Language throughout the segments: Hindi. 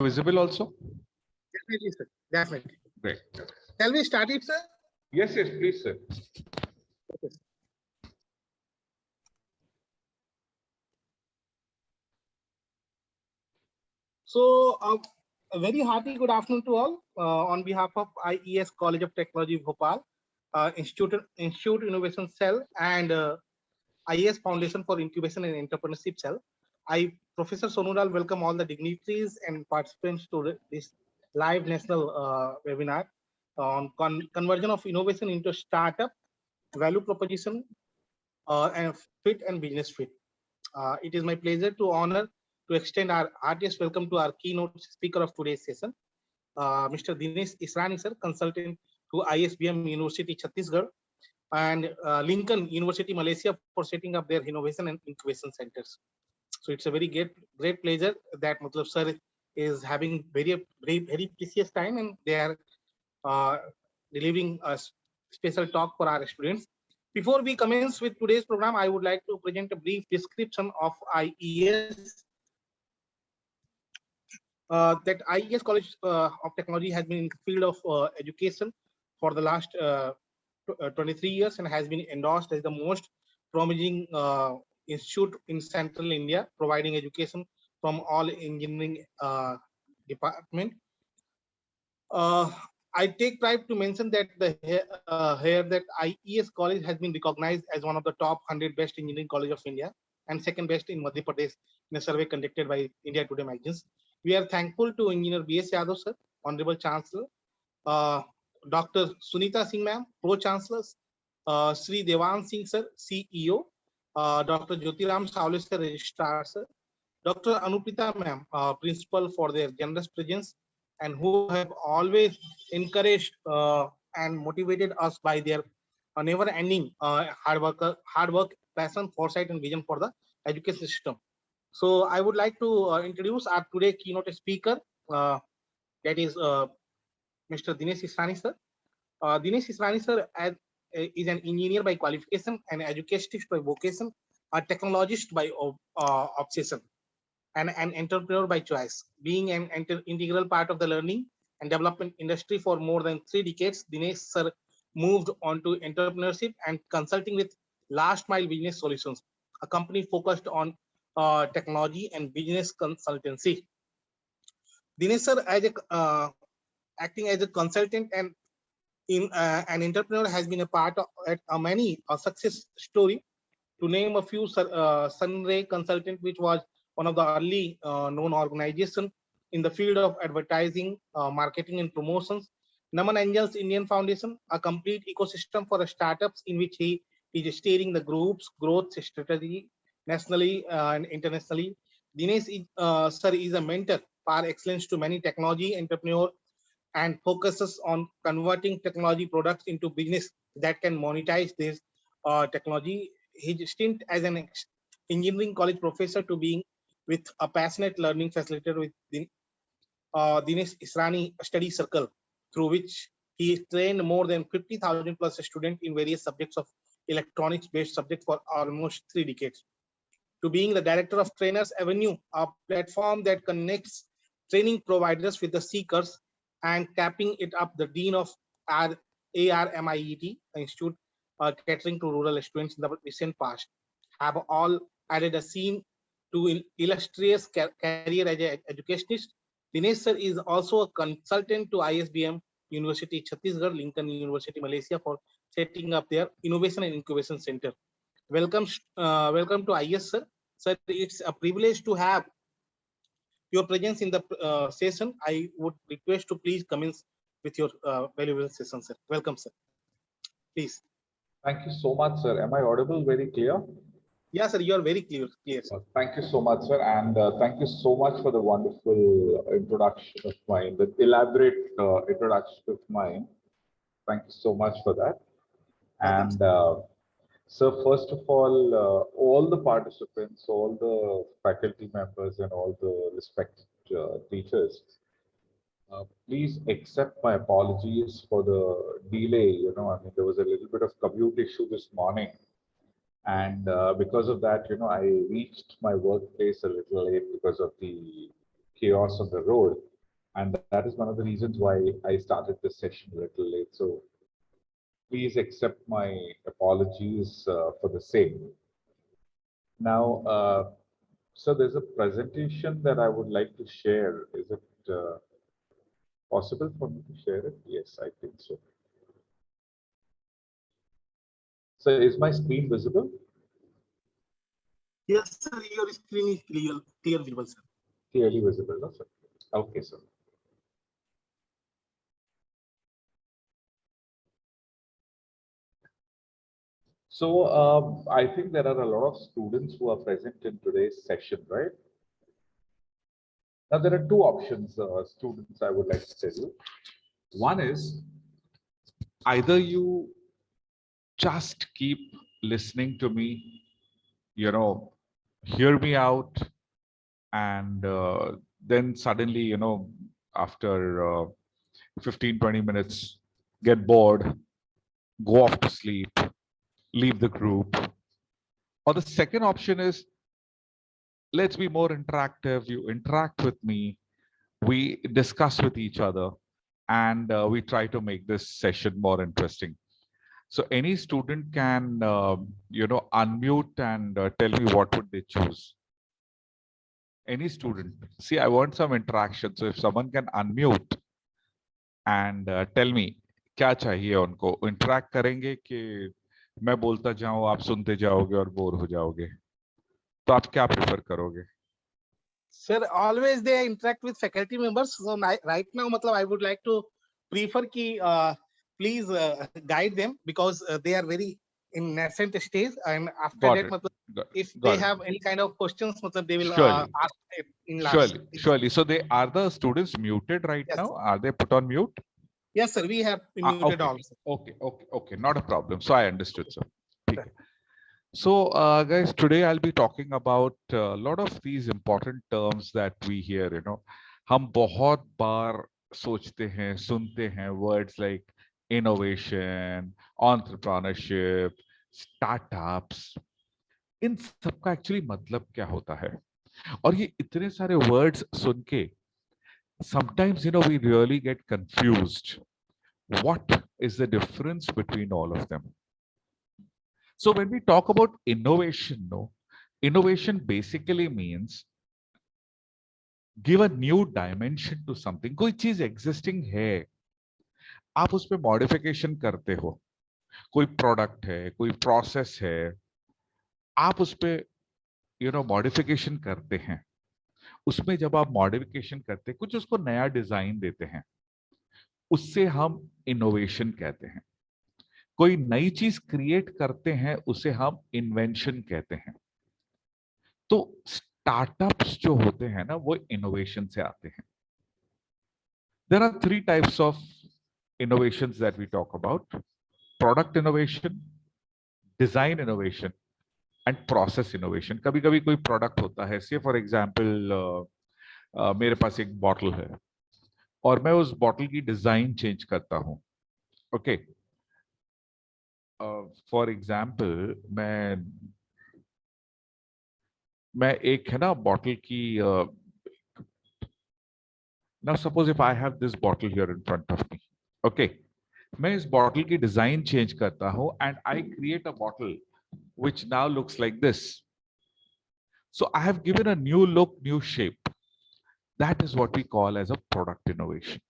Visible also? Definitely, sir. Definitely. Great. Shall we start it, sir? Yes, yes, please, sir. Okay. So, a very hearty good afternoon to all. On behalf of IES College of Technology, Bhopal, Institute Innovation Cell, and IES Foundation for Incubation and Entrepreneurship Cell, I, Professor Sonulal, welcome all the dignitaries and participants to this live national webinar on conversion of innovation into startup, value proposition, and fit and business fit. It is my pleasure to honor to extend our heartiest welcome to our keynote speaker of today's session, Mr. Dinesh Israni, sir, consultant to ISBM University, Chhattisgarh, and Lincoln University, Malaysia, for setting up their innovation and incubation centers. So it's a very great pleasure that Matlab sir is having very precious time, and they are uh, delivering a special talk for our students. Before we commence with today's program, I would like to present a brief description of IES. That IES College of Technology has been in the field of education for the last 23 years and has been endorsed as the most promising institute in Central India, providing education from all engineering department. Uh, I take pride to mention that here that IES College has been recognized as one of the top 100 best engineering college of India and second best in Madhya Pradesh in a survey conducted by India Today magazines. We are thankful to Engineer B.S. Yadav, sir, Honorable Chancellor, uh, Dr. Sunita Singh, ma'am, Pro Chancellor, Sri Devan Singh, sir, CEO, Dr. Jyotiram Savle, sir, Registrar, sir, Dr. Anuprita, ma'am, Principal, for their generous presence and who have always encouraged and motivated us by their never-ending hard work, passion, foresight, and vision for the education system. So I would like to introduce our today keynote speaker, that is Mr. Dinesh Israni, sir. Dinesh Israni, sir, is an engineer by qualification, an educationist by vocation, a technologist by obsession, and an entrepreneur by choice. Being an integral part of the learning and development industry for more than 3 decades, Dinesh sir moved on to entrepreneurship and consulting with Last Mile Business Solutions, a company focused on technology and business consultancy. Dinesh sir, as acting as a consultant and in an entrepreneur, has been a part of many success story. To name a few, Sunray Consultant, which was one of the early known organization in the field of advertising, marketing, and promotions. Naman Angels Indian Foundation, a complete ecosystem for startups in which he is steering the group's growth strategy nationally and internationally. Dinesh sir is a mentor par excellence to many technology entrepreneurs and focuses on converting technology products into business that can monetize this technology. His stint as an engineering college professor to being with a passionate learning facilitator with Dinesh Israni Study Circle, through which he trained more than 50,000 plus students in various subjects of electronics-based subjects for almost 3 decades. To being the director of Trainers Avenue, a platform that connects training providers with the seekers, and capping it up, the dean of our ARMIET Institute, catering to rural students in the recent past, have all added a scene to illustrious career as an educationist. Dinesh sir is also a consultant to ISBM University, Chhattisgarh, Lincoln University, Malaysia, for setting up their innovation and incubation center. Welcome to IES, sir. Sir, it's a privilege to have your presence in the session. I would request to please commence with your valuable session, sir. Welcome, sir. Please. Thank you so much, sir. Am I audible very clear? Yeah, sir, you are very clear, sir. Thank you so much, sir. And thank you so much for the wonderful introduction of mine, the elaborate introduction of mine. Thank you so much for that. Welcome, And so first of all the participants, all the faculty members and all the respected teachers, please accept my apologies for the delay. I mean, there was a little bit of commute issue this morning. And because of that, I reached my workplace a little late because of the chaos on the road. And that is one of the reasons why I started this session a little late. So please accept my apologies for the same. Now, so there's a presentation that I would like to share. Is it possible for me to share it? Yes, I think so. So is my screen visible? Yes, sir. Your screen is clear visible, sir. Clearly visible, no, sir? Okay, sir. So I think there are a lot of students who are present in today's session, right? Now there are two options, students, I would like to tell you. One is either you just keep listening to me, hear me out, and then suddenly, after 15-20 minutes, get bored, go off to sleep, leave the group. Or the second option is, let's be more interactive. You interact with me, we discuss with each other, and we try to make this session more interesting. So any student can, unmute and tell me what would they choose. Any student. See, I want some interaction. So if someone can unmute and tell me क्या चाहिए उनको, interact करेंगे कि मैं बोलता जाऊं आप सुनते जाओगे और बोर हो जाओगे, तो आप क्या प्रेफर करोगे? Sir, always they interact with faculty members. So right now, I would like to prefer ki please guide them, because they are very in nascent stage, and after Got that, it. if Got they it. have any kind of questions, they will Surely. ask in last. Surely. So they are the students muted right Yes. now? Are they put on mute? Yes, sir. We have muted also. Okay. Not a problem. So I understood, sir. Okay. So, guys, today I'll be talking about a lot of these important terms that we hear. हम बहुत बार सोचते हैं, सुनते हैं words like innovation, entrepreneurship, startups. इन सबका एक्चुअली मतलब क्या होता है? और ये इतने सारे वर्ड्स सुन के sometimes we really get confused. What is the difference between all of them? So when we talk about innovation, innovation basically means give a new dimension to something. कोई चीज existing है, आप उसमें modification करते हो. कोई product है, कोई process है, आप उसपे modification करते हैं. उसमें जब आप मॉडिफिकेशन करते हैं, कुछ उसको नया डिजाइन देते हैं, उससे हम इनोवेशन कहते हैं. कोई नई चीज क्रिएट करते हैं, उसे हम इन्वेंशन कहते हैं. तो स्टार्टअप्स जो होते हैं ना, वो इनोवेशन से आते हैं. There are 3 types of innovations that we talk about: product innovation, design innovation, and process innovation. कभी कभी कोई प्रोडक्ट होता है, से फॉर एग्जाम्पल मेरे पास एक बॉटल है और मैं उस बॉटल की डिजाइन चेंज करता हूं. ओके, फॉर एग्जाम्पल मैं एक है ना बॉटल की, now suppose if I have this bottle here in front of me, okay, मैं इस बॉटल की डिजाइन चेंज करता हूं and I create a bottle which now looks like this. So I have given a new look, new shape. That is what we call as a product innovation.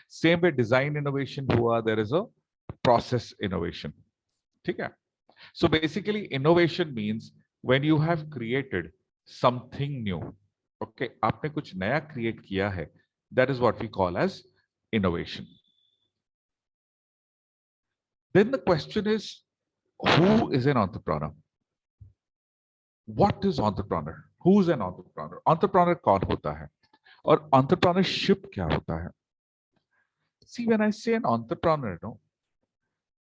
Same way design innovation हुआ, there is a process innovation. ठीक है? So basically innovation means when you have created something new. Okay, आपने कुछ नया create किया है, that is what we call as innovation. Then the question is, who is an entrepreneur? What is entrepreneur? Who is an entrepreneur? Entrepreneur कौन होता है? और entrepreneurship क्या होता है? See, when I say an entrepreneur,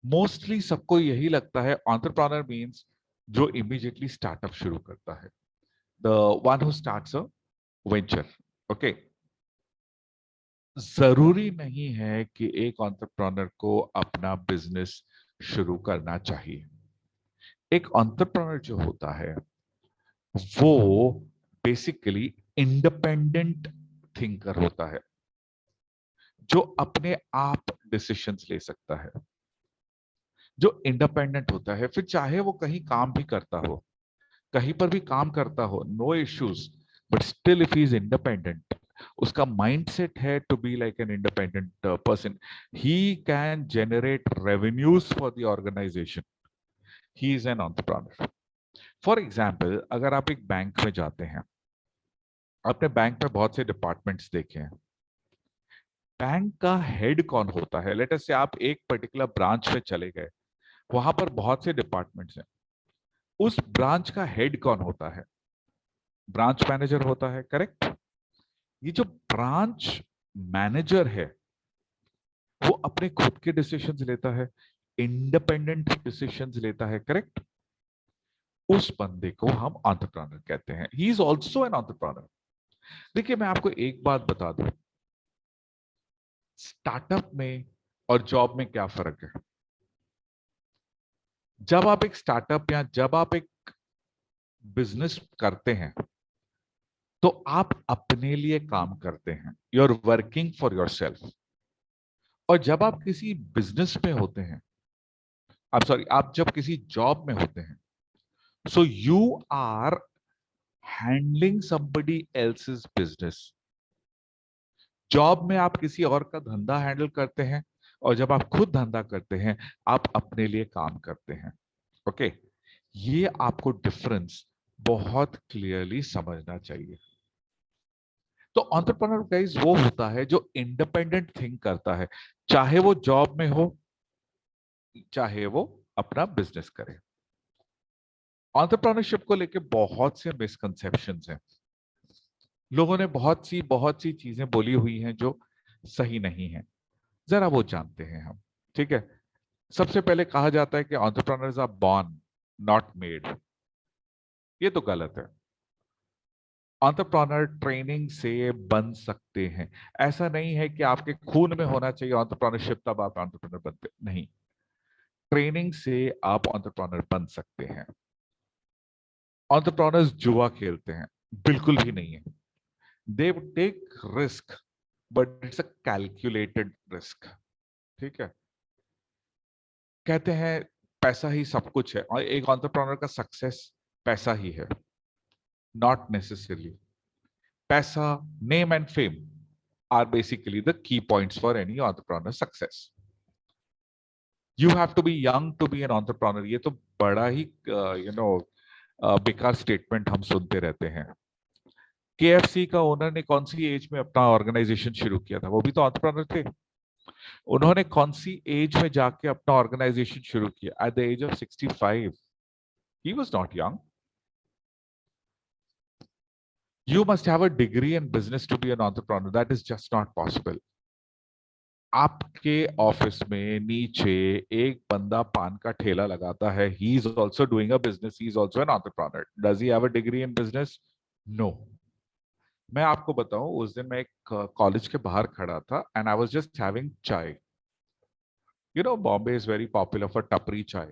mostly सबको यही लगता है entrepreneur means जो immediately startup शुरू करता है. The one who starts a venture. Okay. जरूरी नहीं है कि एक entrepreneur को अपना business शुरू करना चाहिए. एक entrepreneur जो होता है, वो basically इंडिपेंडेंट थिंकर होता है, जो अपने आप डिसीजंस ले सकता है, जो इंडिपेंडेंट होता है, फिर चाहे वो कहीं काम भी करता हो, कहीं पर भी काम करता हो, no issues, but still if he is independent, उसका माइंडसेट है to be like an independent person, he can generate revenues for the organisation, he is an entrepreneur. For example, अगर आप एक बैंक में जाते हैं, आपने बैंक में बहुत से डिपार्टमेंट्स देखे हैं, बैंक का हेड कौन होता है? लेट अस से आप एक पर्टिकुलर ब्रांच में चले गए, वहां पर बहुत से डिपार्टमेंट्स हैं, उस ब्रांच का हेड कौन होता है? ब्रांच मैनेजर होता है, करेक्ट? ये जो ब्रांच मैनेजर है, वो अपने खुद के डिसीजंस लेता है, इंडिपेंडेंट डिसीजंस लेता है, करेक्ट? उस बंदे को हम एंटरप्रेन्योर कहते हैं, he is also an entrepreneur. देखिए, मैं आपको एक बात बता दूं, स्टार्टअप में और जॉब में क्या फर्क है? जब आप एक स्टार्टअप या जब आप एक बिजनेस करते हैं, तो आप अपने लिए काम करते हैं, you are working for yourself. और जब आप किसी बिजनेस में होते हैं, आप सॉरी, आप जब किसी जॉब में होते हैं, so you are handling somebody else's business. Job में आप किसी और का धंधा हैंडल करते हैं, और जब आप खुद धंधा करते हैं, आप अपने लिए काम करते हैं। ओके, ये आपको डिफरेंस बहुत क्लियरली समझना चाहिए। तो एंटरप्रेन्योर गाइस वो होता है जो इंडिपेंडेंट थिंक करता है, चाहे वो जॉब में हो, चाहे वो अपना बिजनेस करे। एंटरप्रेन्योरशिप को लेके बहुत से मिसकंसेप्शंस हैं, लोगों ने बहुत सी चीजें बोली हुई हैं जो सही नहीं है, जरा वो जानते हैं हम। ठीक है, सबसे पहले कहा जाता है कि entrepreneurs are born not made, ये तो गलत है। एंटरप्रेन्योर ट्रेनिंग से बन सकते हैं, ऐसा नहीं है कि आपके खून में होना चाहिए एंटरप्रेन्योरशिप तब आप एंटरप्रेन्योर बनते, नहीं, ट्रेनिंग से आप एंटरप्रेन्योर बन सकते हैं। एंटरप्रेन्योर्स जुआ खेलते हैं, बिल्कुल भी नहीं है। They take risk, but it's a calculated risk. ठीक है, कहते हैं पैसा ही सब कुछ है, और एक एंटरप्रेन्योर का सक्सेस पैसा ही है, नॉट नेसेसरली। पैसा, name and fame are basically the key points for any entrepreneur success. You have to be young to be an entrepreneur. ये तो बड़ा ही बेकार स्टेटमेंट हम सुनते रहते हैं। KFC का ओनर ने कौन सी एज में अपना ऑर्गेनाइजेशन शुरू किया था? वो भी तो एंटरप्रेन्योर थे। उन्होंने कौन सी एज में जाके अपना ऑर्गेनाइजेशन शुरू किया? At the age of 65। He was not young. You must have a degree in business to be an entrepreneur. That is just not possible. आपके ऑफिस में नीचे एक बंदा पान का ठेला लगाता है, he is also doing a business, he is also an entrepreneur. Does he have a degree in business? No. मैं आपको बताऊं, उस दिन मैं एक कॉलेज के बाहर खड़ा था and I was just having chai. You know, Bombay is very popular for tapri chai.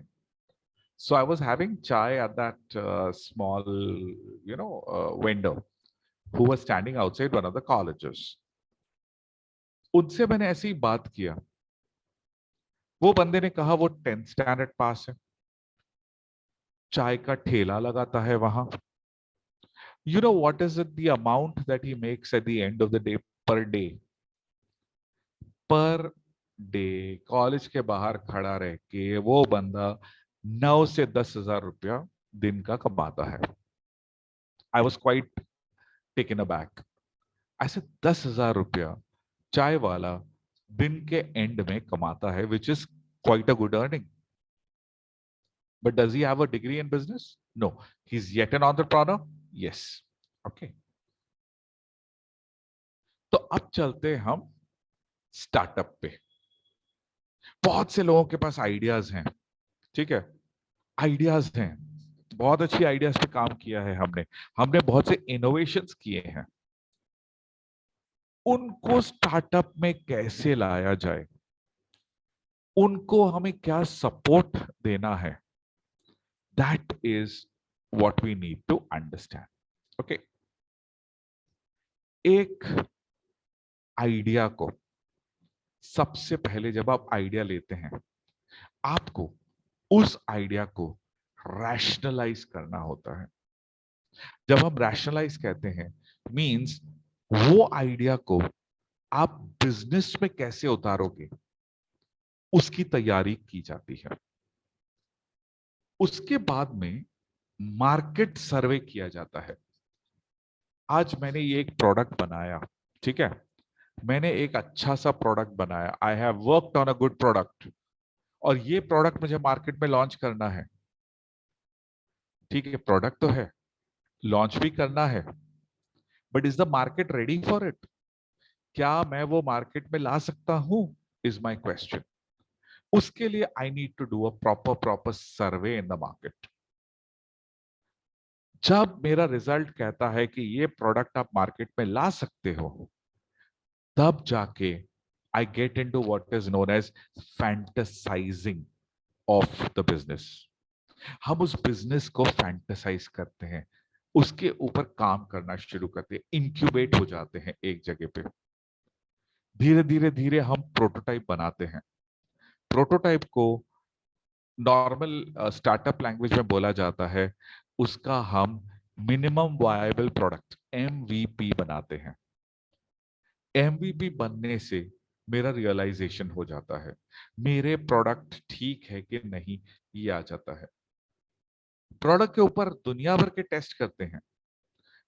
So I was having chai at that small, vendor who was standing outside one of the colleges. उनसे मैंने ऐसी ही बात किया। वो बंदे ने कहा वो 10th स्टैंडर्ड पास है, चाय का ठेला लगाता है वहां। You know what is it, the amount that he makes at the end of the day per day? Per day college के बाहर खड़ा रह के वो बंदा 9 से 10,000 रुपया दिन का कमाता है। I was quite taken aback. ऐसे 10,000 रुपया चाय वाला दिन के एंड में कमाता है, which is quite a good earning. But does he have a degree in business? No. He's yet an entrepreneur? Yes. Okay. तो अब चलते हम स्टार्टअप पे। बहुत से लोगों के पास आइडियाज हैं, ठीक है, आइडियाज हैं, बहुत अच्छी आइडियाज पे काम किया है हमने हमने बहुत से इनोवेशंस किए हैं। उनको स्टार्टअप में कैसे लाया जाए, उनको हमें क्या सपोर्ट देना है, that is what we need to understand. Okay. एक आइडिया को, सबसे पहले जब आप आइडिया लेते हैं, आपको उस आइडिया को रैशनलाइज करना होता है। जब हम रैशनलाइज कहते हैं, मींस वो आइडिया को आप बिजनेस में कैसे उतारोगे, उसकी तैयारी की जाती है। उसके बाद में मार्केट सर्वे किया जाता है। आज मैंने ये एक प्रोडक्ट बनाया, ठीक है, मैंने एक अच्छा सा प्रोडक्ट बनाया, I have worked on a good product, और ये प्रोडक्ट मुझे मार्केट में लॉन्च करना है। ठीक है, प्रोडक्ट तो है, लॉन्च भी करना है, but is the market ready for it? क्या मैं वो मार्केट में ला सकता हूं, इज माई क्वेश्चन। उसके लिए I need to do a proper survey in the market. जब मेरा रिजल्ट कहता है कि ये प्रोडक्ट आप मार्केट में ला सकते हो, तब जाके I get into what is known as fantasising of the business. हम उस बिजनेस को फैंटेसाइज करते हैं, उसके ऊपर काम करना शुरू करते हैं, इंक्यूबेट हो जाते हैं एक जगह पे। धीरे धीरे धीरे हम प्रोटोटाइप बनाते हैं। प्रोटोटाइप को नॉर्मल स्टार्टअप लैंग्वेज में बोला जाता है, उसका हम मिनिमम वायबल प्रोडक्ट एमवीपी बनाते हैं। एमवीपी बनने से मेरा रियलाइजेशन हो जाता है, मेरे प्रोडक्ट ठीक है कि नहीं, ये आ जाता है। प्रोडक्ट के ऊपर दुनिया भर के टेस्ट करते हैं,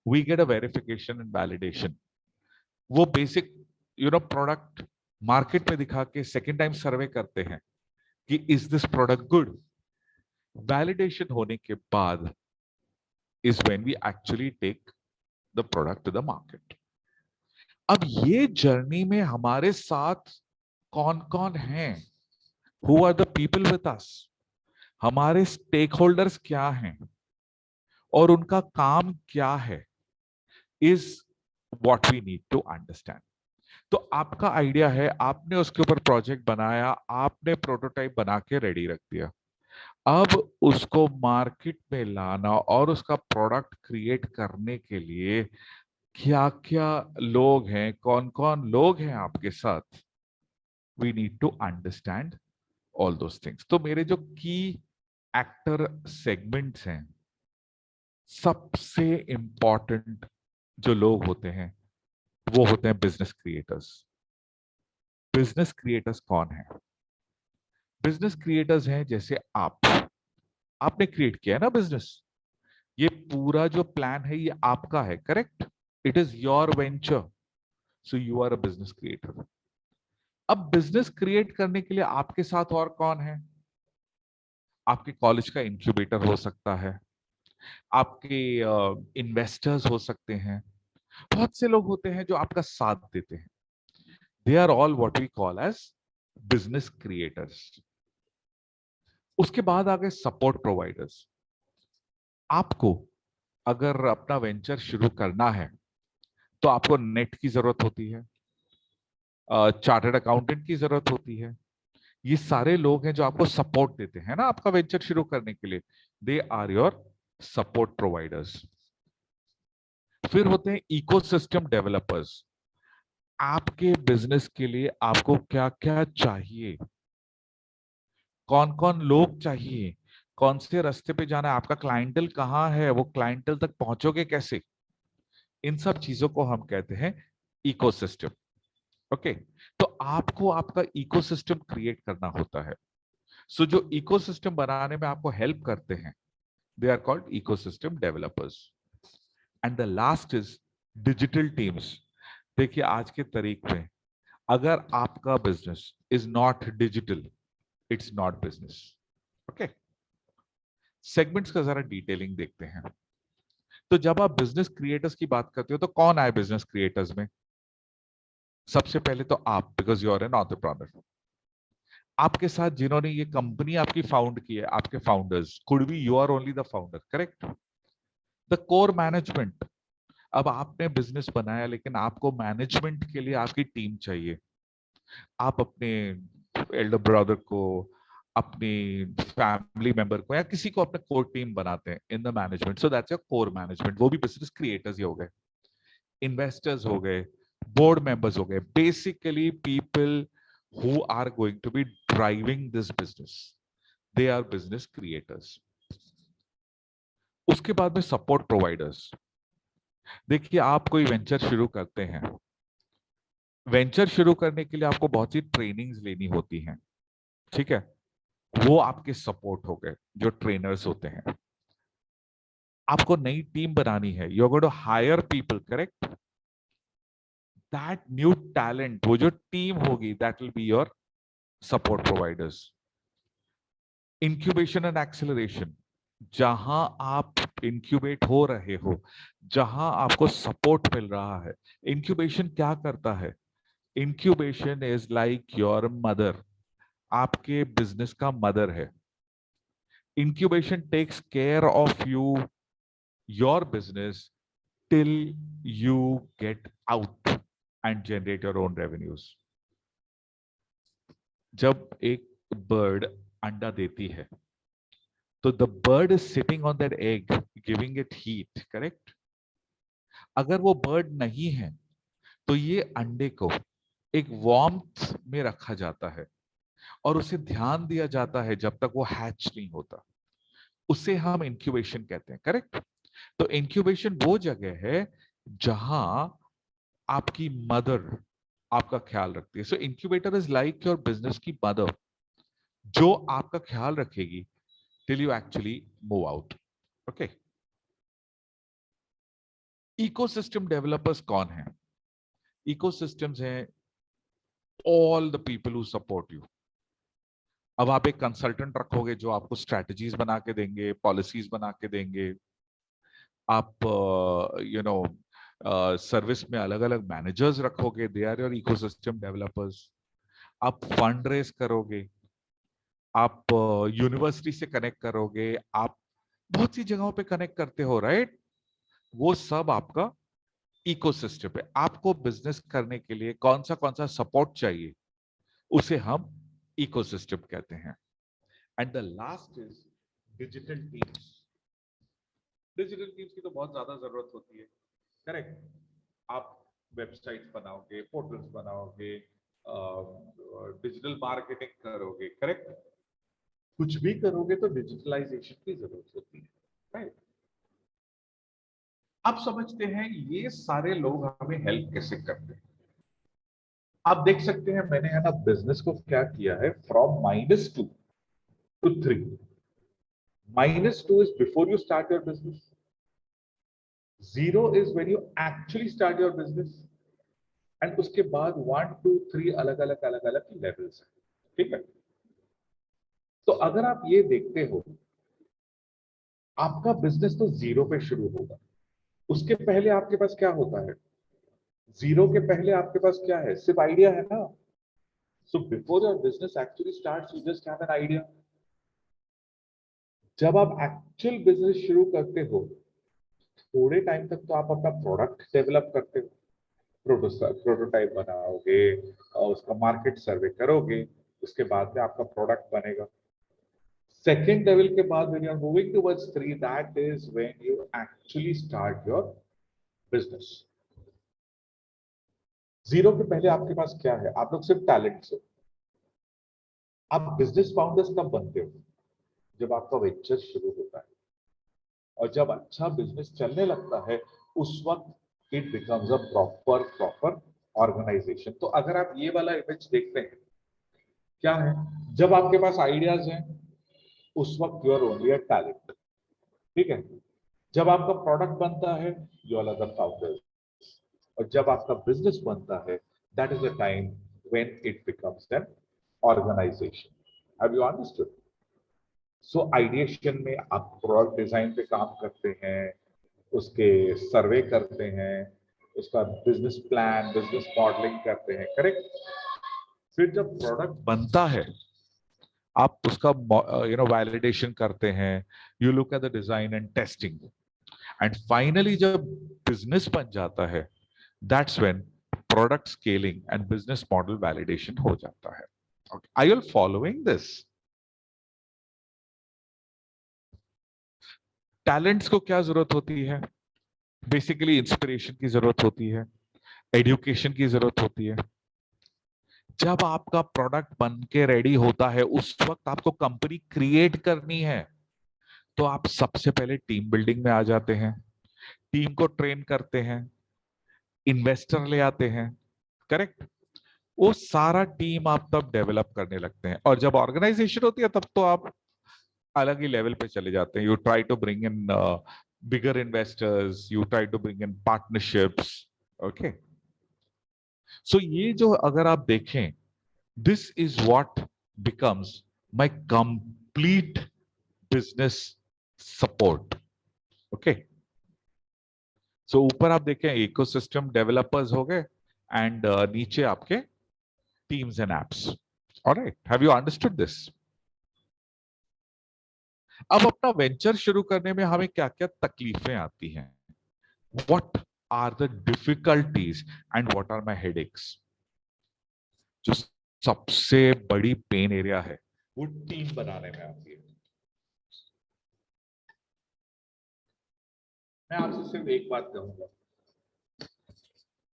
we get a verification and validation. वो बेसिक प्रोडक्ट मार्केट में दिखा के सेकेंड टाइम सर्वे करते हैं कि is this product good. Validation होने के बाद is when we actually take the product to the market. अब ये जर्नी में हमारे साथ कौन कौन हैं, who are the people with us, हमारे स्टेक होल्डर्स क्या हैं और उनका काम क्या है, is what we need to understand. तो आपका आइडिया है, आपने उसके ऊपर प्रोजेक्ट बनाया, आपने प्रोटोटाइप बना के रेडी रख दिया। अब उसको मार्केट में लाना और उसका प्रोडक्ट क्रिएट करने के लिए क्या क्या लोग हैं, कौन कौन लोग हैं आपके साथ, we need to understand all those things. तो मेरे जो की एक्टर सेगमेंट्स हैं, सबसे इंपॉर्टेंट जो लोग होते हैं वो होते हैं बिजनेस क्रिएटर्स। बिजनेस क्रिएटर्स कौन है? बिजनेस क्रिएटर्स हैं जैसे आपने क्रिएट किया है ना बिजनेस, ये पूरा जो प्लान है ये आपका है, correct? It is your venture, so you are a business creator. अब बिजनेस क्रिएट करने के लिए आपके साथ और कौन है? आपके कॉलेज का इंक्यूबेटर हो सकता है, आपके इन्वेस्टर्स हो सकते हैं, बहुत से लोग होते हैं जो आपका साथ देते हैं। They are all what we call as business creators. उसके बाद आ गए सपोर्ट प्रोवाइडर्स। आपको अगर अपना वेंचर शुरू करना है तो आपको नेट की जरूरत होती है, चार्टर्ड अकाउंटेंट की जरूरत होती है। ये सारे लोग हैं जो आपको सपोर्ट देते हैं ना आपका वेंचर शुरू करने के लिए, they are your support providers. फिर होते हैं इकोसिस्टम डेवलपर्स। आपके बिजनेस के लिए आपको क्या क्या चाहिए, कौन कौन लोग चाहिए, कौन से रास्ते पे जाना है, आपका क्लाइंटल कहाँ है, वो क्लाइंटल तक पहुंचोगे कैसे, इन सब चीजों को हम कहते हैं इकोसिस्टम। ओके, तो आपको आपका इकोसिस्टम क्रिएट करना होता है। सो जो इकोसिस्टम बनाने में आपको हेल्प करते हैं, they are called ecosystem developers. And the last is digital teams. देखिए आज के तरीके में अगर आपका business is not digital, it's not business. Okay, segments का जरा डिटेलिंग देखते हैं। तो जब आप बिजनेस क्रिएटर्स की बात करते हो तो कौन आए बिजनेस क्रिएटर्स में? सबसे पहले तो आप, because you are an entrepreneur. आपके साथ जिन्होंने ये कंपनी आपकी फाउंड की है, आपके founders, could be you are only the founder, correct? The core management. अब आपने बिजनेस बनाया लेकिन आपको मैनेजमेंट के लिए आपकी टीम चाहिए। आप अपने एल्डर ब्रदर को, अपनी फैमिली मेंबर को या किसी को अपने कोर टीम बनाते हैं in the management, so that's your core management. वो भी बिजनेस क्रिएटर्स ही हो गए। इन्वेस्टर्स हो गए, बोर्ड मेंबर्स हो गए, basically people who are going to be driving this business, they are business creators. उसके बाद में सपोर्ट प्रोवाइडर्स। देखिए, आप कोई वेंचर शुरू करते हैं, वेंचर शुरू करने के लिए आपको बहुत सी ट्रेनिंग्स लेनी होती हैं, ठीक है, वो आपके सपोर्ट हो गए, जो ट्रेनर्स होते हैं। आपको नई टीम बनानी है, you are going to hire people, correct, that new talent, वो जो टीम होगी, that will be your support providers. Incubation and acceleration, जहां आप इंक्यूबेट हो रहे हो, जहां आपको सपोर्ट मिल रहा है। इंक्यूबेशन क्या करता है? Incubation is like your mother, आपके बिजनेस का मदर है। Incubation takes care of you, your business, till you get out and generate your own revenues. जब एक बर्ड अंडा देती है, तो the bird is sitting on that egg, giving it heat, correct? अगर वो बर्ड नहीं है, तो ये अंडे को एक वार्मथ में रखा जाता है और उसे ध्यान दिया जाता है जब तक वो हैच नहीं होता। उसे हम इंक्यूबेशन कहते हैं, करेक्ट? तो इंक्यूबेशन वो जगह है जहां आपकी मदर आपका ख्याल रखती है। So incubator is like your business की मदर, जो आपका ख्याल रखेगी till you actually move out. Okay, ecosystem developers कौन है? इकोसिस्टम्स हैं all the people who support you. अब आप एक कंसल्टेंट रखोगे जो आपको स्ट्रेटजीज बना के देंगे, पॉलिसीज बना के देंगे। आप सर्विस में अलग अलग मैनेजर्स रखोगे, they are your ecosystem developers. आप फंड रेज करोगे, आप यूनिवर्सिटी से कनेक्ट करोगे, आप बहुत सी जगहों पे कनेक्ट करते हो, राइट? वो सब आपका इकोसिस्टम है। आपको बिजनेस करने के लिए कौन सा सपोर्ट चाहिए, उसे हम इकोसिस्टम कहते हैं। And the last is digital teams. Digital teams की तो बहुत ज्यादा जरूरत होती है, करेक्ट? आप वेबसाइट्स बनाओगे, पोर्टल्स बनाओगे, डिजिटल मार्केटिंग करोगे, करेक्ट? कुछ भी करोगे तो डिजिटलाइजेशन की जरूरत होती है, राइट? आप समझते हैं ये सारे लोग हमें हेल्प कैसे करते हैं? आप देख सकते हैं मैंने है ना बिजनेस को क्या किया है, from -2 to 3। -2 is before you start your business, 0 is when you actually start your business, and उसके बाद 1 2 3 अलग अलग लेवल्स है, ठीक है? तो अगर आप ये देखते हो, आपका बिजनेस तो 0 पे शुरू होगा। उसके पहले आपके पास क्या होता है? 0 के पहले आपके पास क्या है? सिर्फ आइडिया है ना। So before your business actually starts, you just have an idea. जब आप एक्चुअल बिजनेस शुरू करते हो, थोड़े टाइम तक तो आप अपना प्रोडक्ट डेवलप करते हो, प्रोटोटाइप बनाओगे और उसका मार्केट सर्वे करोगे, उसके बाद में आपका प्रोडक्ट बनेगा। सेकेंड लेवल के बाद when you are moving towards 3, that is when you actually start your business। 0 के पहले आपके पास क्या है? आप लोग सिर्फ टैलेंट हो। आप बिजनेस फाउंडर्स कब बनते हो? जब आपका वेंचर शुरू होता है, और जब अच्छा बिजनेस चलने लगता है, उस वक्त it becomes a proper organisation. तो अगर आप ये वाला इमेज देखते हैं, क्या है? जब आपके पास आइडियाज हैं, उस वक्त you are only a talent, ठीक है? जब आपका प्रोडक्ट बनता है, यू आर द फाउंडर, और जब आपका बिजनेस बनता है, that is the time when it becomes an organisation. Have you understood? So ideation में आप प्रोडक्ट डिजाइन पे काम करते हैं, उसके सर्वे करते हैं, उसका बिजनेस प्लान, बिजनेस मॉडलिंग करते हैं, करेक्ट? फिर जब प्रोडक्ट बनता है, आप उसका वैलिडेशन करते हैं, you look at the design and testing, and finally जब बिजनेस बन जाता है, that's when product scaling and business model validation हो जाता है। Are you following this? Talents को क्या जरूरत होती है? बेसिकली इंस्पिरेशन की जरूरत होती है, एजुकेशन की जरूरत होती है। जब आपका प्रोडक्ट बन के रेडी होता है उस वक्त आपको कंपनी क्रिएट करनी है, तो आप सबसे पहले टीम बिल्डिंग में आ जाते हैं, टीम को ट्रेन करते हैं, इन्वेस्टर ले आते हैं, करेक्ट। वो सारा टीम आप तब डेवलप करने लगते हैं, और जब ऑर्गेनाइजेशन होती है तब तो आप अलग ही लेवल पे चले जाते हैं। You try to bring in bigger investors, you try to bring in partnerships, okay. So ये जो अगर आप देखें, this is what becomes my complete business support, okay. So ऊपर आप देखें इकोसिस्टम डेवलपर्स हो गए, एंड नीचे आपके teams and apps. Alright, have you understood this? अब अपना वेंचर शुरू करने में हमें क्या क्या तकलीफें आती हैं, what are the difficulties and what are my headaches. जो सबसे बड़ी पेन एरिया है वो टीम बनाने में आती है। मैं आपसे सिर्फ एक बात कहूंगा,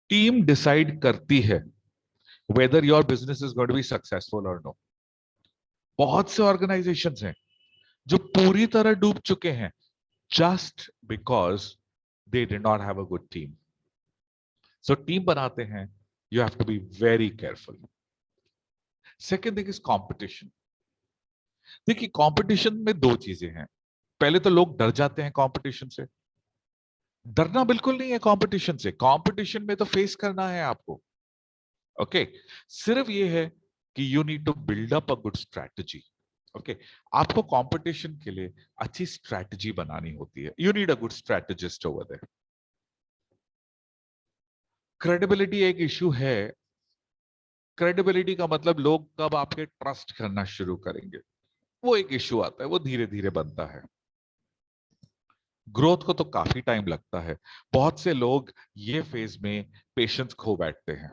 टीम डिसाइड करती है whether your business is going to be successful or no. बहुत से ऑर्गेनाइजेशंस हैं जो पूरी तरह डूब चुके हैं just because they did not have a good team. So team बनाते हैं, you have to be very careful. Second thing is competition. देखिए कंपटीशन में दो चीजें हैं। पहले तो लोग डर जाते हैं कंपटीशन से। डरना बिल्कुल नहीं है कंपटीशन से, कंपटीशन में तो फेस करना है आपको, ओके। सिर्फ ये है कि you need to build up a good strategy, okay. आपको कंपटीशन के लिए अच्छी स्ट्रैटेजी बनानी होती है। You need a good strategist over there. Credibility एक इशू है। क्रेडिबिलिटी का मतलब लोग कब आपके ट्रस्ट करना शुरू करेंगे, वो एक इशू आता है, वो धीरे धीरे बनता है। ग्रोथ को तो काफी टाइम लगता है। बहुत से लोग ये फेज में पेशेंस खो बैठते हैं,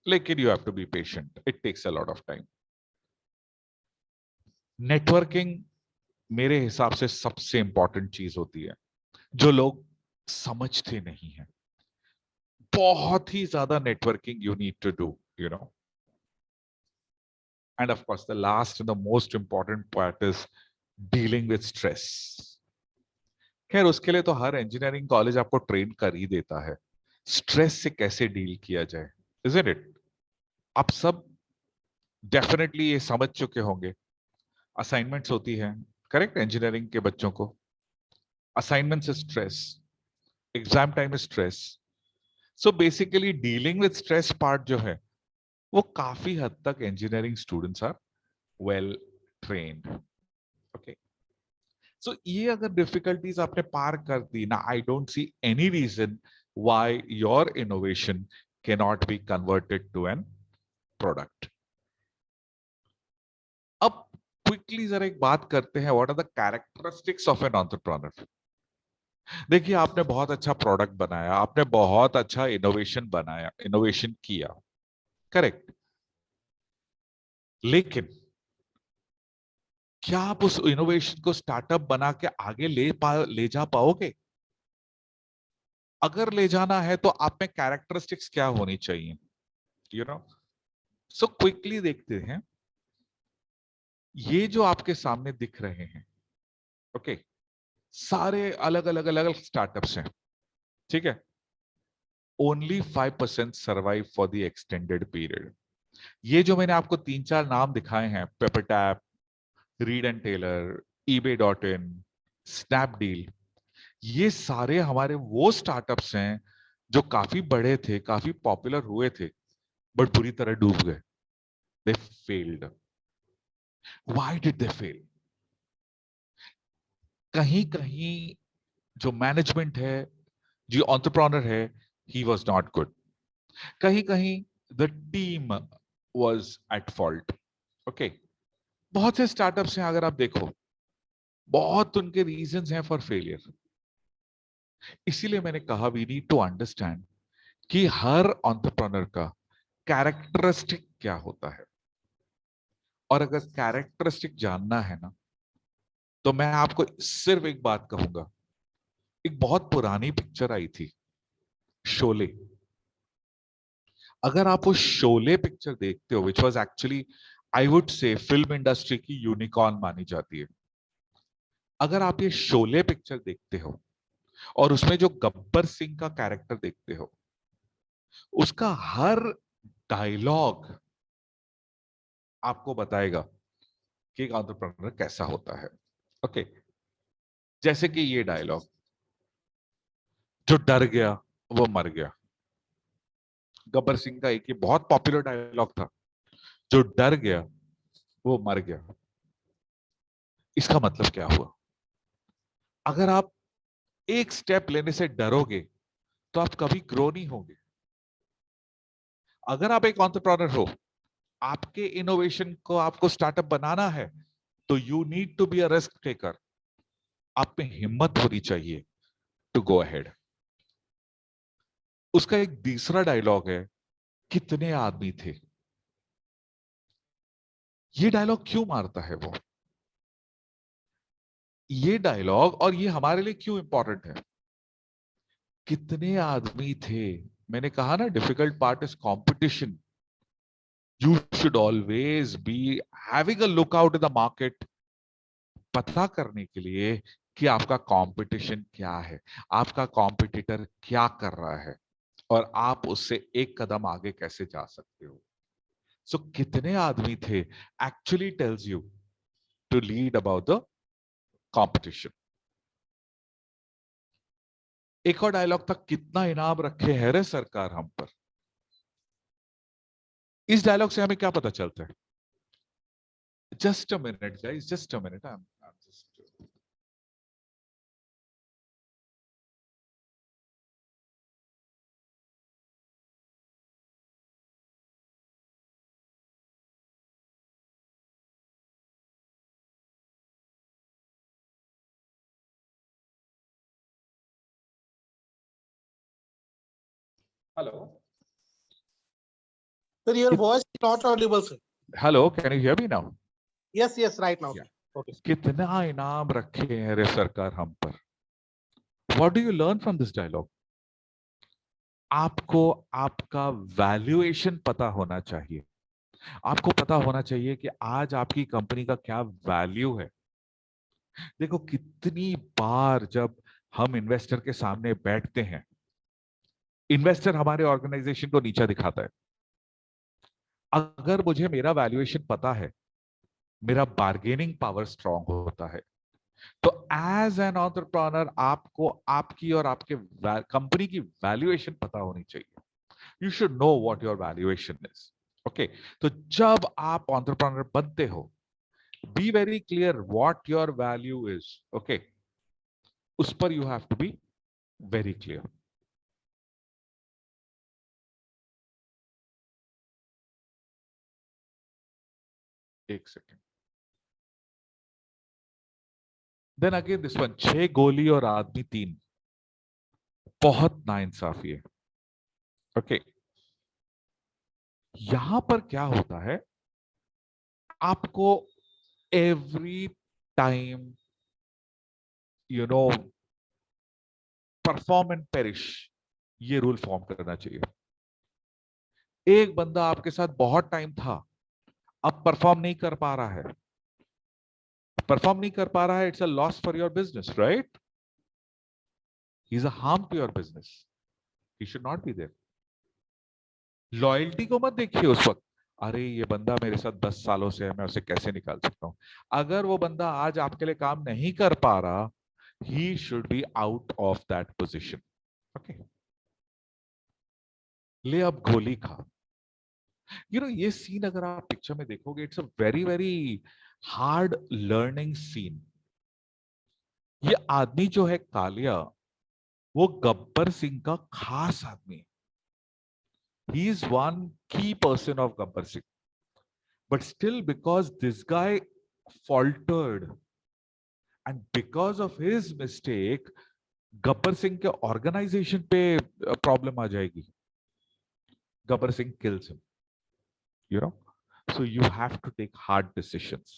लेकिन you have to be patient, it takes a lot of time. Networking मेरे हिसाब से सबसे इंपॉर्टेंट चीज होती है, जो लोग समझते नहीं है। बहुत ही ज्यादा networking you need to do, you know. And of course the last and the most important part is dealing with stress. खैर उसके लिए तो हर इंजीनियरिंग कॉलेज आपको ट्रेन कर ही देता है, स्ट्रेस से कैसे डील किया जाए, इजंट इट? आप सब डेफिनेटली ये समझ चुके होंगे। असाइनमेंट्स होती है, करेक्ट, इंजीनियरिंग के बच्चों को assignments is stress, exam time is stress. So basically dealing with stress part जो है वो काफी हद तक engineering students are well trained, okay. So ये अगर डिफिकल्टीज आपने पार कर दी ना, I don't see any reason why your innovation cannot be converted to an product. अब क्विकली जरा एक बात करते हैं, what are the characteristics of an entrepreneur. देखिए आपने बहुत अच्छा प्रोडक्ट बनाया, आपने बहुत अच्छा इनोवेशन बनाया, इनोवेशन किया, करेक्ट। लेकिन क्या आप उस इनोवेशन को स्टार्टअप बना के आगे ले जा पाओगे? अगर ले जाना है तो आप में कैरेक्टरिस्टिक्स क्या होनी चाहिए, यू नो। सो क्विकली देखते हैं, ये जो आपके सामने दिख रहे हैं, ओके, सारे अलग अलग अलग अलग स्टार्टअप्स हैं, ठीक है। Only 5% survive for the extended period. ये जो मैंने आपको तीन चार नाम दिखाए हैं, PepperTap, Reid and Taylor, eBay.in, Snapdeal, ये सारे हमारे वो स्टार्टअप्स हैं जो काफी बड़े थे, काफी पॉपुलर हुए थे, बट बुरी तरह डूब गए। They failed. Why did they fail? कहीं कहीं जो मैनेजमेंट है, जो एंटरप्रेन्योर है, ही वाज नॉट गुड। कहीं कहीं the team was at fault, okay. बहुत से स्टार्टअप्स हैं, अगर आप देखो, बहुत उनके रीजंस हैं फॉर फेलियर। इसीलिए मैंने कहा वी नीड टू अंडरस्टैंड कि हर एंटरप्रेन्योर का कैरेक्टरिस्टिक क्या होता है। और अगर कैरेक्टरिस्टिक जानना है ना, तो मैं आपको सिर्फ एक बात कहूंगा, एक बहुत पुरानी पिक्चर आई थी, शोले। अगर आप वो शोले पिक्चर देखते हो, which was actually, I would say, film industry की यूनिकॉर्न मानी जाती है। अगर आप ये शोले पिक्चर देखते हो और उसमें जो गब्बर सिंह का कैरेक्टर देखते हो, उसका हर डायलॉग आपको बताएगा कि एक एंटरप्रेन्योर कैसा होता है। ओके, जैसे कि ये डायलॉग, जो डर गया वो मर गया। गब्बर सिंह का एक ये बहुत पॉपुलर डायलॉग था, जो डर गया वो मर गया। इसका मतलब क्या हुआ? अगर आप एक स्टेप लेने से डरोगे तो आप कभी ग्रो नहीं होंगे। अगर आप एक एंटरप्रेन्योर हो, आपके इनोवेशन को आपको स्टार्टअप बनाना है, तो you need to be a risk taker. आप में हिम्मत होनी चाहिए टू गो अहेड। उसका एक दूसरा डायलॉग है, कितने आदमी थे। ये डायलॉग क्यों मारता है वो? ये डायलॉग और ये हमारे लिए क्यों इंपॉर्टेंट है? कितने आदमी थे। मैंने कहा ना, difficult part is competition. You should always be having a look out in the market, पता करने के लिए कि आपका कंपटीशन क्या है, आपका कॉम्पिटिटर क्या कर रहा है, और आप उससे एक कदम आगे कैसे जा सकते हो। सो कितने आदमी थे actually tells you to lead about the competition. एक और डायलॉग था, कितना इनाम रखे है रे सरकार हम पर। इस डायलॉग से हमें क्या पता चलता है? Just a minute guys, just a minute, I am just, hello Sir, your voice is not audible, sir. Hello, can you hear me now? Yes, yes, right now. या, Okay. कितना इनाम रखे हैं रे सरकार हम पर। What do you learn from this dialogue? आपको आपका वैल्यूएशन पता होना चाहिए। आपको पता होना चाहिए कि आज आपकी कंपनी का क्या वैल्यू है। देखो, कितनी बार जब हम इन्वेस्टर के सामने बैठते हैं, इन्वेस्टर हमारे ऑर्गेनाइजेशन को नीचा दिखाता है। अगर मुझे मेरा वैल्यूएशन पता है, मेरा बार्गेनिंग पावर स्ट्रांग होता है। तो एज एन एंटरप्रेन्योर आपको आपकी और आपके कंपनी की वैल्यूएशन पता होनी चाहिए। You should know what your valuation is. Okay, तो जब आप एंटरप्रेन्योर बनते हो, be very clear what your value is. Okay, उस पर you have to be very clear. एक second. Then again this one, 6 गोली और आदमी 3, बहुत नाइंसाफी है। ओके, यहां पर क्या होता है, आपको every time, you know, perform and perish, ये रूल फॉर्म करना चाहिए। एक बंदा आपके साथ बहुत टाइम था, अब परफॉर्म नहीं कर पा रहा है, परफॉर्म नहीं कर पा रहा है, it's a loss for your business, right? He is a harm to your business, he should not be there. Loyalty को मत देखिए उस वक्त, अरे ये बंदा मेरे साथ 10 सालों से है, मैं उसे कैसे निकाल सकता हूं। अगर वो बंदा आज आपके लिए काम नहीं कर पा रहा, he should be out of that position. Okay, ले अब गोली खा। ये सीन अगर आप पिक्चर में देखोगे, it's a very very hard learning scene. ये आदमी जो है कालिया, वो गब्बर सिंह का खास आदमी है। ही इज वन की person of Gabbar Singh, but still because this guy faltered and because of his mistake, Gabbar Singh के ऑर्गेनाइजेशन पे प्रॉब्लम आ जाएगी। Gabbar Singh kills him, you know, so you have to take hard decisions.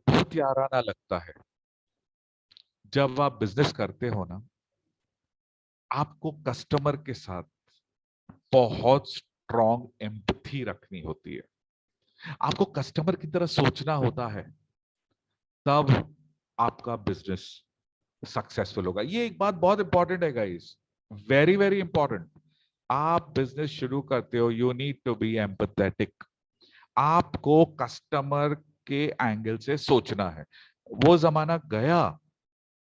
बहुत याराना लगता है जब आप बिजनेस करते हो ना, आपको कस्टमर के साथ बहुत स्ट्रॉन्ग एम्पैथी रखनी होती है, आपको कस्टमर की तरह सोचना होता है, तब आपका बिजनेस सक्सेसफुल होगा। ये एक बात बहुत इंपॉर्टेंट है गाइस, वेरी वेरी इंपॉर्टेंट। आप बिजनेस शुरू करते हो, you need to be empathetic. आपको कस्टमर के एंगल से सोचना है। वो जमाना गया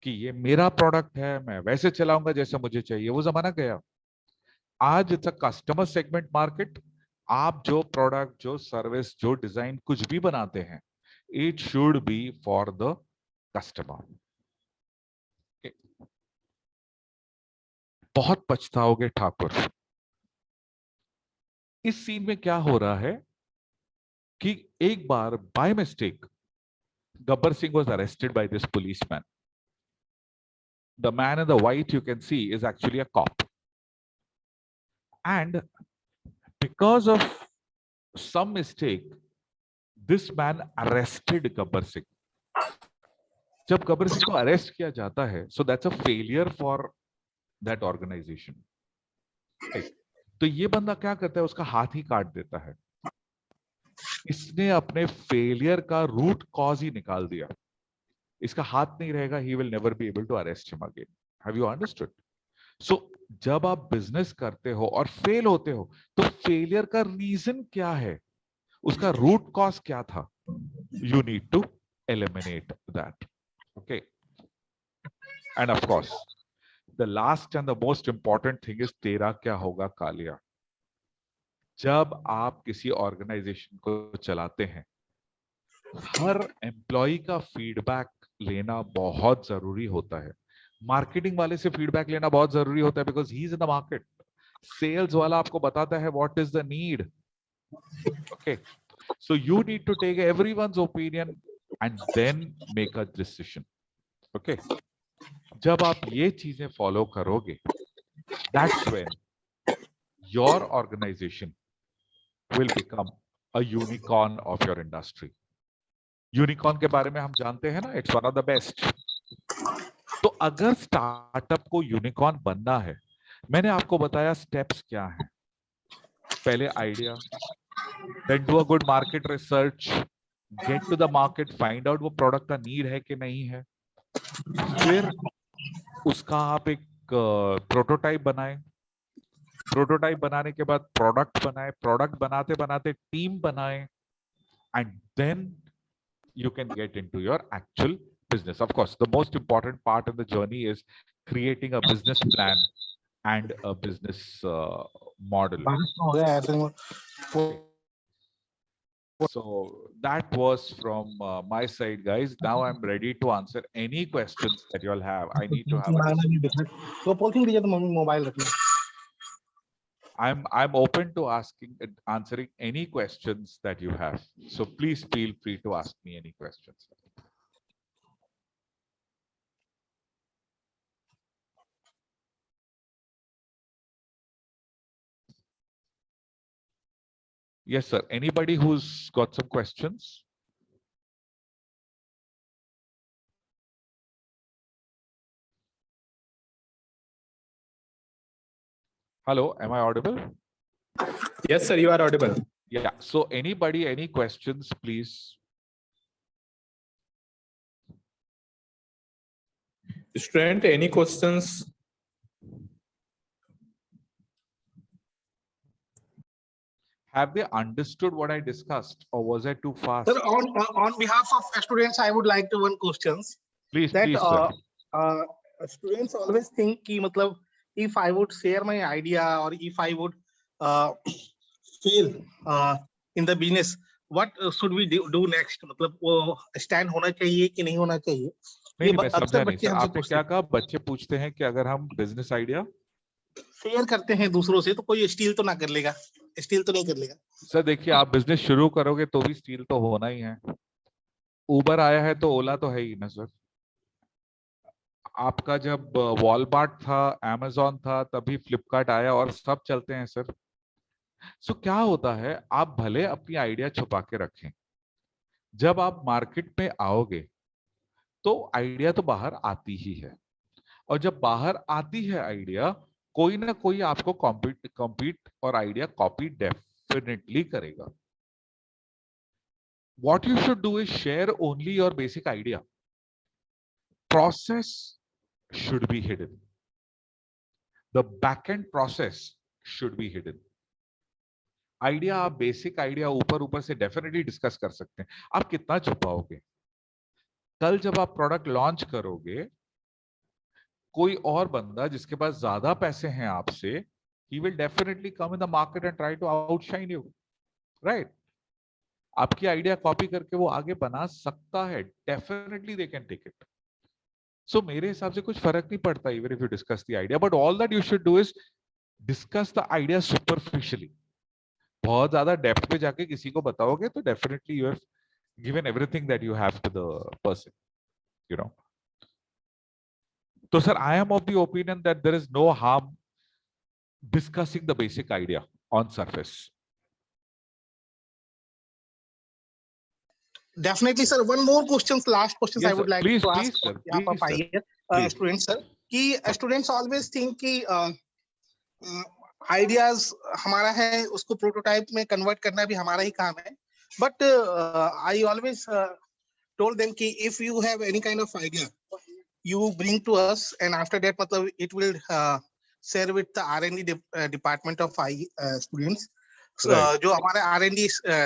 कि ये मेरा प्रोडक्ट है, मैं वैसे चलाऊंगा जैसे मुझे चाहिए, वो जमाना गया। आज it's a customer segment market. आप जो प्रोडक्ट, जो सर्विस, जो डिजाइन कुछ भी बनाते हैं, it should be for the customer. बहुत पछताओगे ठाकुर। इस सीन में क्या हो रहा है कि एक बार by mistake Gabbar Singh was arrested by this policeman. The man in the white you can see is actually a cop. And because of some mistake, this man arrested Gabbar Singh. जब गब्बर सिंह को अरेस्ट किया जाता है, so that's a failure for that organization. Right? तो ये बंदा क्या करता है, उसका हाथ ही काट देता है। इसने अपने फेलियर का रूट कॉज ही निकाल दिया। इसका हाथ नहीं रहेगा, he will never be able to arrest him again. Have you understood? So जब आप बिजनेस करते हो और फेल होते हो, तो फेलियर का रीजन क्या है, उसका रूट कॉज क्या था, you need to eliminate that. Okay. And of course, the last and the most important thing is तेरा क्या होगा कालिया। जब आप किसी ऑर्गेनाइजेशन को चलाते हैं, हर एम्प्लॉय का फीडबैक लेना बहुत जरूरी होता है। मार्केटिंग वाले से फीडबैक लेना बहुत जरूरी होता है, because he is in the market. Sales वाला आपको बताता है what is the need. Okay, so you need to take everyone's opinion and then make a decision. Okay, जब आप ये चीजें फॉलो करोगे, that's when your organisation will become a unicorn of your industry. Unicorn के बारे में हम जानते हैं ना, it's one of the best. तो अगर स्टार्टअप को यूनिकॉर्न बनना है, मैंने आपको बताया स्टेप्स क्या हैं। पहले idea, then do a good market research, get to the market, find out वो प्रोडक्ट का नीड है कि नहीं है। फिर उसका आप एक प्रोटोटाइप बनाएं, प्रोटोटाइप बनाने के बाद प्रोडक्ट बनाएं, प्रोडक्ट बनाते बनाते टीम बनाएं, and then you can get into your actual business. Of course, the most important part of the journey is creating a business plan and a business model. Okay. So that was from my side, guys. Now I'm ready to answer any questions that you all have. I need to have a discussion. I'm open to answering any questions that you have. So please feel free to ask me any questions. Yes, sir. Anybody who's got some questions? Hello, am I audible? Yes, sir, you are audible. Yeah. So anybody, any questions, please? Student, any questions? Have they understood what I discussed, or was I too fast? Sir, on behalf of students, I would like to one questions. Please, That please, sir. Students always think कि मतलब if I would share my idea or if I would fail in the business, what should we do next? मतलब वो stand होना चाहिए कि नहीं होना चाहिए? नहीं, मैं अक्सर समझा नहीं बच्चे सर। हमसे आपने पूछते क्या कहा? बच्चे पूछते हैं कि अगर हम बिजनेस आइडिया शेयर करते हैं दूसरों से तो कोई स्टील तो ना कर लेगा, स्टील तो नहीं कर लेगा। सर देखिए, आप बिजनेस शुरू करोगे तो भी स्टील तो होना ही है। उबर आया है तो ओला तो है ही ना सर। आपका जब वॉलमार्ट था, अमेजोन था, तभी फ्लिपकार्ट आया और सब चलते हैं सर। सो क्या होता है, आप भले अपनी आइडिया छुपा के रखें, जब आप मार्केट में आओगे तो आइडिया तो बाहर आती ही है, और जब बाहर आती है आइडिया, कोई ना कोई आपको कॉम्पीट और आइडिया कॉपी डेफिनेटली करेगा. What you should do is share only your basic idea. Process should be hidden. The backend process should be hidden. Idea, आप बेसिक आइडिया ऊपर ऊपर से डेफिनेटली डिस्कस कर सकते हैं. आप कितना छुपाओगे? कल जब आप प्रोडक्ट लॉन्च करोगे, कोई और बंदा जिसके पास ज्यादा पैसे हैं आपसे, he will definitely come in the market and try to outshine you, right? आपकी आइडिया कॉपी करके वो आगे बना सकता है, definitely they can take it. So मेरे हिसाब से कुछ फर्क नहीं पड़ता even if you discuss the idea, but all that you should do is discuss the idea superficially. बहुत ज्यादा डेप्थ पे जाके किसी को बताओगे तो definitely you have given everything that you have to the person, you know. तो sir, I am of the opinion that there is no harm discussing the basic idea on surface. Definitely, sir. One more questions, last questions Yes, I would sir. like Please, to please, ask sir. on behalf of Please, sir. IES Please. students, sir. कि students always think कि ideas हमारा है, उसको prototype में convert करना भी हमारा ही काम है. But I always told them कि if you have any kind of idea, you bring to us, and after that, मतलब it will share with the R&D department of students. Right. जो हमारे R&D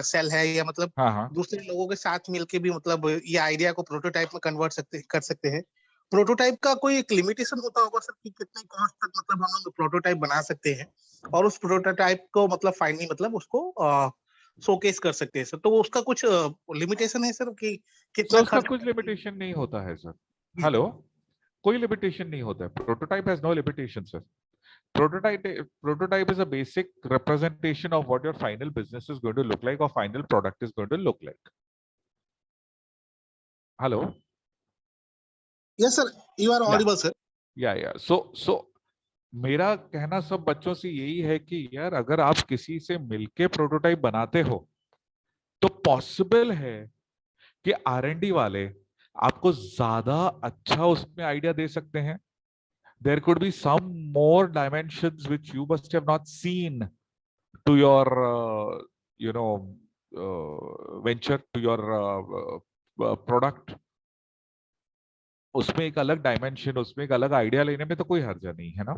सेल है, या मतलब हाँ हाँ. दूसरे लोगों के साथ मिलके भी मतलब ये आइडिया को प्रोटोटाइप में कन्वर्ट कर सकते हैं. प्रोटोटाइप का कोई एक लिमिटेशन होता होगा सर कि कितने कॉस्ट तक मतलब हम लोग प्रोटोटाइप बना सकते हैं और उस प्रोटोटाइप को मतलब फाइनली मतलब उसको शोकेस कर सकते हैं सर. तो उसका कुछ लिमिटेशन है सर कि कितना तो उसका खर्च? कुछ लिमिटेशन नहीं होता है सर. हेलो, कोई लिमिटेशन नहीं होता है. Prototype has no limitation sir. Prototype is a basic representation of what your final business is going to look like or final product is going to look like. Hello? Yes sir, you are audible sir. Yeah. So मेरा कहना सब बच्चों से यही है कि यार, अगर आप किसी से मिलके प्रोटोटाइप बनाते हो तो पॉसिबल है कि R&D वाले आपको ज्यादा अच्छा उसमें आइडिया दे सकते हैं. There could be some more dimensions which you must have not seen to your venture, to your product. उसमें एक अलग डायमेंशन, उसमें एक अलग आइडिया लेने में तो कोई हर्जा नहीं है ना.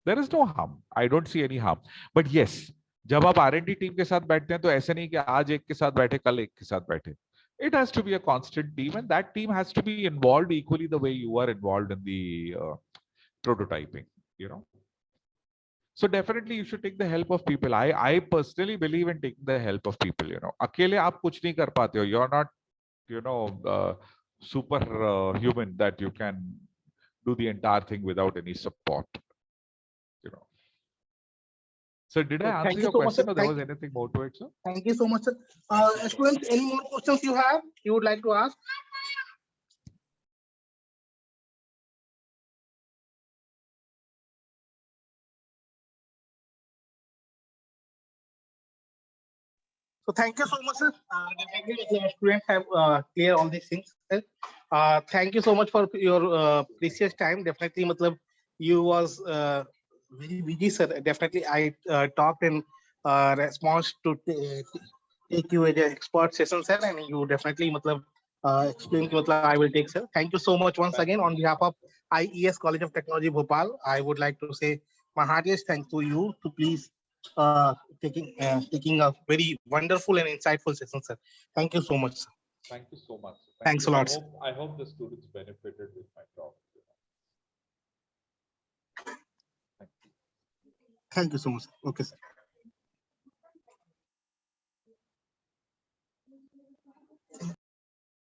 There is no harm, I don't see any harm. But yes, जब आप R&D टीम के साथ बैठते हैं तो ऐसे नहीं कि आज एक के साथ बैठे, कल एक के साथ बैठे. It has to be a constant team, and that team has to be involved equally the way you are involved in the prototyping, you know. So definitely you should take the help of people. I personally believe in taking the help of people, you know. अकेले आप कुछ नहीं कर पाते हो. You're not, you know, super human that you can do the entire thing without any support, you know. So did I Thank answer you your so much, sir. question, or there was anything more to it, sir? Thank you so much sir. Students, any more questions you have, you would like to ask? So thank you so much, sir. Definitely, students have clear all these things. Sir. Thank you so much for your precious time. Definitely, matlab, you was very busy, sir. Definitely, I talked in response to take you as an expert session, sir, and you definitely, matlab, explain. Matlab, I will take, sir. Thank you so much once again on behalf of IES College of Technology, Bhopal. I would like to say my heartiest thanks to you to please taking a very wonderful and insightful session, sir. Thank you so much, sir. Thank you so much. Thanks a lot, sir. I hope the students benefited with my talk. Thank you so much, sir. Okay, sir.